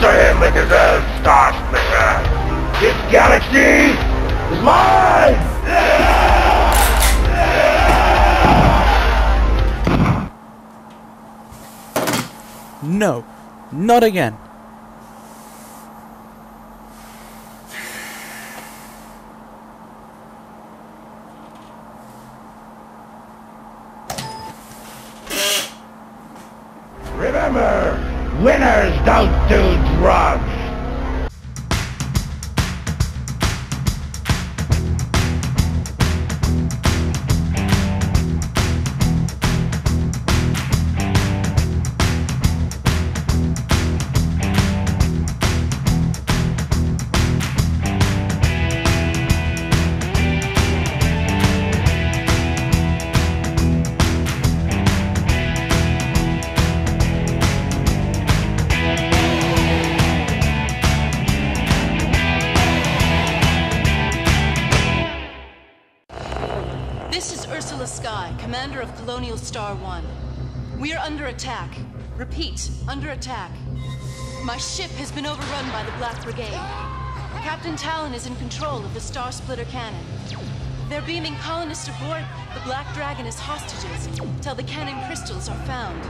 Answer him with his own star splitter! This galaxy is mine! No, not again. Remember, winners don't do drugs! Commander of Colonial Star 1. We are under attack. Repeat, under attack. My ship has been overrun by the Black Brigade. Captain Talon is in control of the Star Splitter cannon. They're beaming colonists aboard the Black Dragon as hostages till the cannon crystals are found.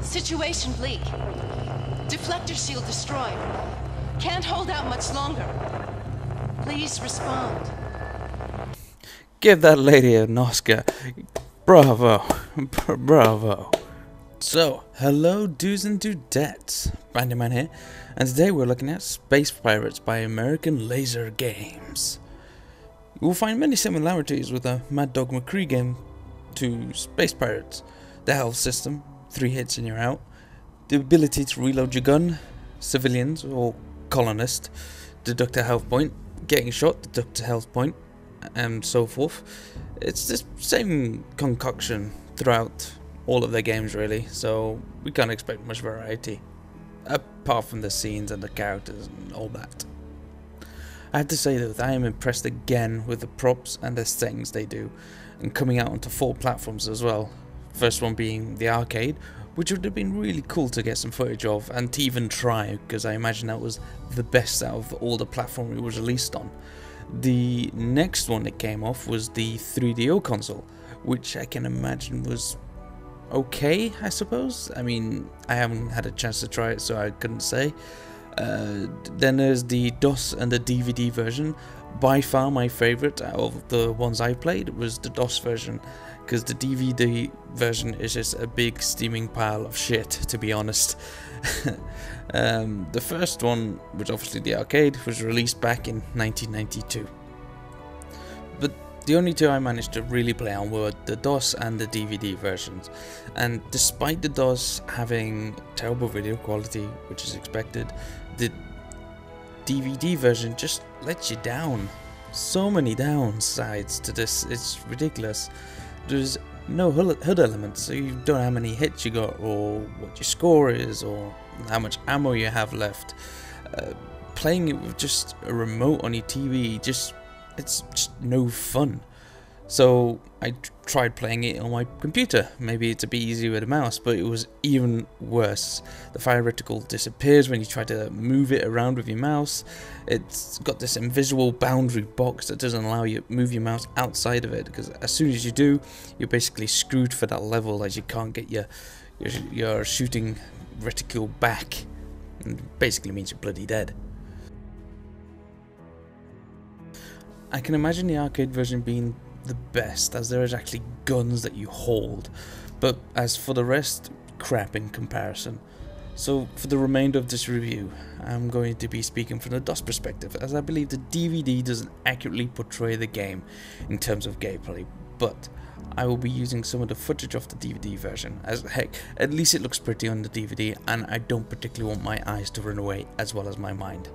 Situation bleak. Deflector shield destroyed. Can't hold out much longer. Please respond. Give that lady an Oscar. Bravo. Bravo. So, hello dudes and dudettes. Bandy Man here, and today we're looking at Space Pirates by American Laser Games. You will find many similarities with the Mad Dog McCree game to Space Pirates. The health system, 3 hits and you're out. The ability to reload your gun, civilians or colonists, deduct a health point, getting shot, deduct a health point, and so forth. It's the same concoction throughout all of their games really, so we can't expect much variety, apart from the scenes and the characters and all that. I have to say that I am impressed again with the props and the settings they do, and coming out onto 4 platforms as well. First one being the arcade, which would have been really cool to get some footage of and to even try, because I imagine that was the best out of all the platforms it was released on. The next one that came off was the 3DO console, which I can imagine was okay, I suppose. I mean, I haven't had a chance to try it, so I couldn't say. Then there's the DOS and the DVD version. By far my favourite out of the ones I played was the DOS version, because the DVD version is just a big steaming pile of shit, to be honest. The first one, which obviously the arcade, was released back in 1992. But the only 2 I managed to really play on were the DOS and the DVD versions. And despite the DOS having terrible video quality, which is expected, the DVD version just lets you down. So many downsides to this, it's ridiculous. There's no HUD elements, so you don't know how many hits you got, or what your score is, or how much ammo you have left. Playing it with just a remote on your TV, it's just no fun. So I tried playing it on my computer. Maybe it's a bit easier with a mouse, but it was even worse. The fire reticle disappears when you try to move it around with your mouse. It's got this invisible boundary box that doesn't allow you to move your mouse outside of it, because as soon as you do, you're basically screwed for that level, as you can't get your shooting reticle back. And basically means you're bloody dead. I can imagine the arcade version being the best, as there is actually guns that you hold, but as for the rest, crap in comparison. So for the remainder of this review, I'm going to be speaking from the DOS perspective, as I believe the DVD doesn't accurately portray the game in terms of gameplay, but I will be using some of the footage of the DVD version, as heck, at least it looks pretty on the DVD, and I don't particularly want my eyes to run away as well as my mind.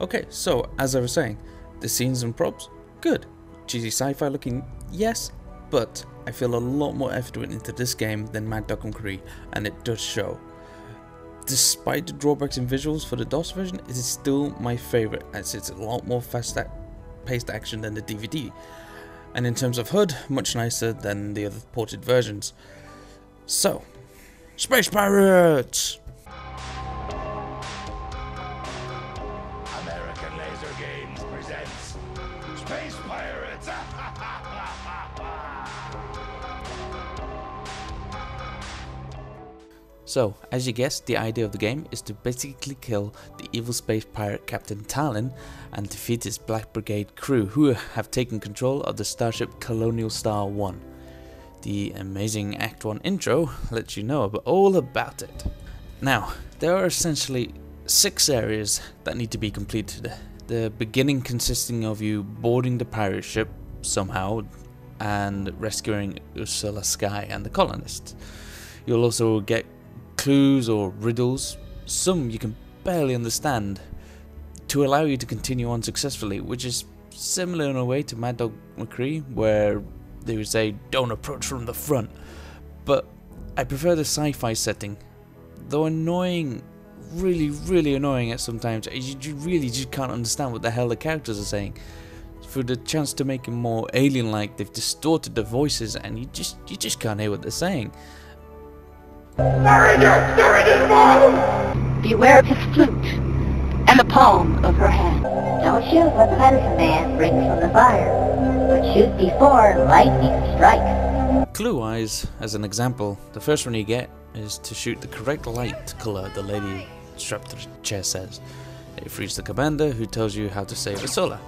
Okay, so as I was saying, the scenes and props, good. Cheesy sci-fi looking, yes, but I feel a lot more effort went into this game than Mad Dog McCree, and it does show. Despite the drawbacks in visuals for the DOS version, it is still my favourite, as it's a lot more fast-paced action than the DVD. And in terms of HUD, much nicer than the other ported versions. So, Space Pirates! So, as you guessed, the idea of the game is to basically kill the evil space pirate Captain Talon and defeat his Black Brigade crew, who have taken control of the starship Colonial Star 1. The amazing Act 1 intro lets you know all about it. Now, there are essentially 6 areas that need to be completed. The beginning consisting of you boarding the pirate ship somehow and rescuing Ursula Sky and the colonists. You'll also get clues or riddles, some you can barely understand, to allow you to continue on successfully, which is similar in a way to Mad Dog McCree, where they would say don't approach from the front, but I prefer the sci-fi setting. Though annoying, really annoying at sometimes, you really just can't understand what the hell the characters are saying. For the chance to make it more alien-like, they've distorted the voices and you just can't hear what they're saying. Surrender, mom! Beware of his flute and the palm of her hand. Don't shoot what the medicine man brings from the fire, but shoot before lightning strikes. Clue-wise, as an example, the first one you get is to shoot the correct light colour the lady strapped to the chair says. It frees the commander, who tells you how to save Ursula.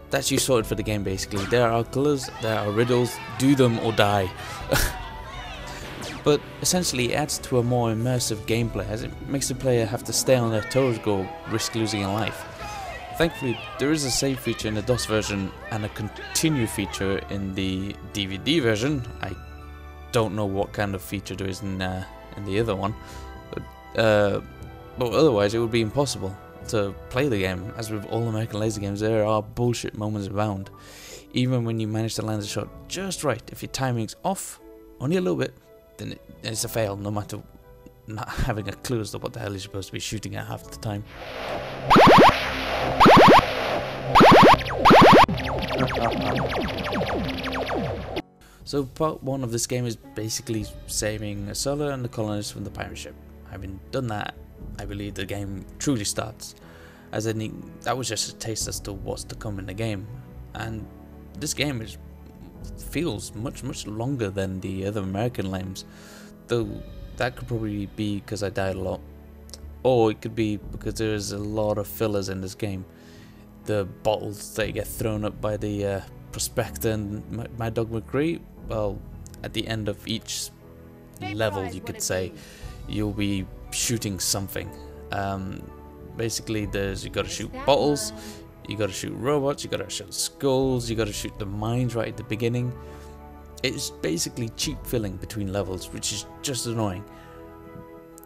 That's you sorted for the game basically. There are colours, there are riddles, do them or die. But essentially it adds to a more immersive gameplay, as it makes the player have to stay on their toes or risk losing a life. Thankfully there is a save feature in the DOS version and a continue feature in the DVD version. I don't know what kind of feature there is in the other one, but otherwise it would be impossible to play the game. As with all American laser games, there are bullshit moments abound. Even when you manage to land a shot just right, if your timing's off only a little bit, then it's a fail, no matter not having a clue as to what the hell you're supposed to be shooting at half the time. So part 1 of this game is basically saving Ursula and the colonists from the pirate ship. Having done that, I believe the game truly starts, as that was just a taste as to what's to come in the game. And this game feels much longer than the other American games, though that could probably be because I died a lot, or it could be because there's a lot of fillers in this game. The bottles that get thrown up by the prospector and Mad Dog McCree, well, at the end of each level, you could say, you'll be shooting something. Basically you gotta shoot bottles, you gotta shoot robots, you gotta shoot skulls, you gotta shoot the mines right at the beginning. It's basically cheap filling between levels, which is just annoying.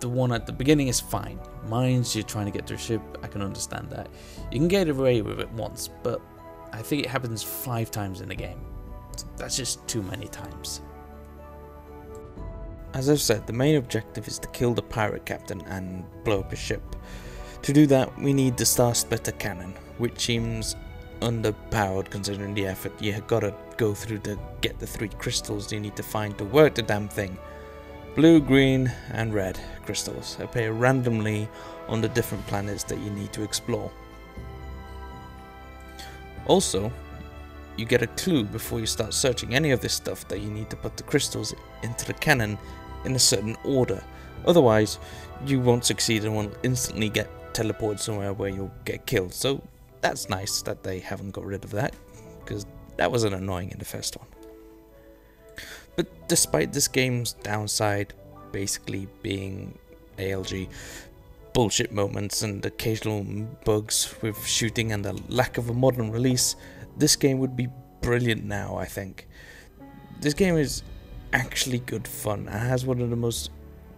The one at the beginning is fine. Mines, you're trying to get to a ship, I can understand that. You can get away with it once, but I think it happens 5 times in the game. That's just too many times. As I've said, the main objective is to kill the pirate captain and blow up his ship. To do that, we need the Star Splitter cannon, which seems underpowered considering the effort you gotta go through to get the 3 crystals you need to find to work the damn thing. Blue, green and red crystals appear randomly on the different planets that you need to explore. Also, you get a clue before you start searching any of this stuff that you need to put the crystals into the cannon in a certain order. Otherwise, you won't succeed and will instantly get teleported somewhere where you'll get killed. So that's nice that they haven't got rid of that, because that was annoying in the first one. But despite this game's downside basically being ALG bullshit moments and occasional bugs with shooting and the lack of a modern release, this game would be brilliant now, I think. This game is actually good fun and has one of the most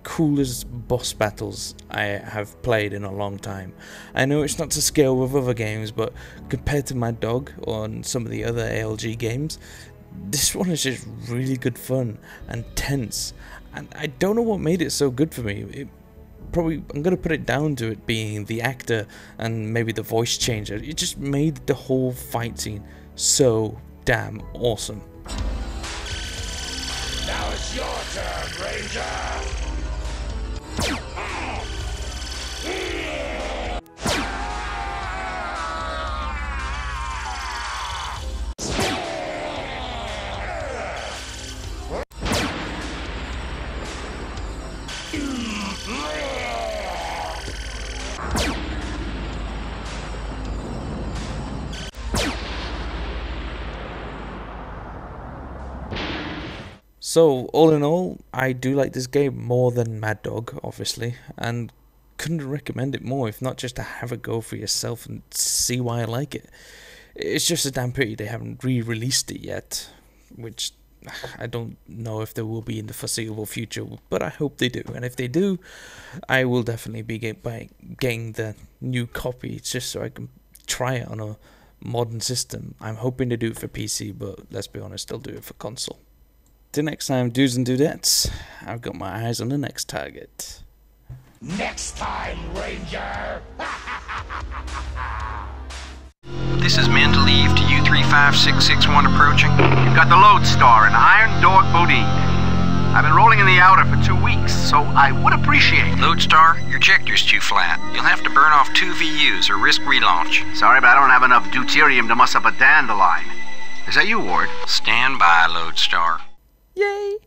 coolest boss battles I have played in a long time. I know it's not to scale with other games, but compared to Mad Dog or some of the other ALG games, this one is just really good fun and tense, and I don't know what made it so good for me. I'm gonna put it down to it being the actor and maybe the voice changer. It just made the whole fight scene so damn awesome. Now it's your turn, Ranger! So, all in all, I do like this game more than Mad Dog, obviously, and couldn't recommend it more, if not just to have a go for yourself and see why I like it. It's just a damn pity they haven't re-released it yet, which I don't know if there will be in the foreseeable future, but I hope they do. And if they do, I will definitely be getting the new copy just so I can try it on a modern system. I'm hoping to do it for PC, but let's be honest, I'll do it for console. Till next time, dudes and dudettes, I've got my eyes on the next target. Next time, Ranger! This is men to leave to U35661 approaching. You've got the Lodestar and Iron Dog Bodine. I've been rolling in the outer for 2 weeks, so I would appreciate... Lodestar, your ejector's too flat. You'll have to burn off 2 VUs or risk relaunch. Sorry, but I don't have enough deuterium to muss up a dandelion. Is that you, Ward? Stand by, Lodestar. Yay!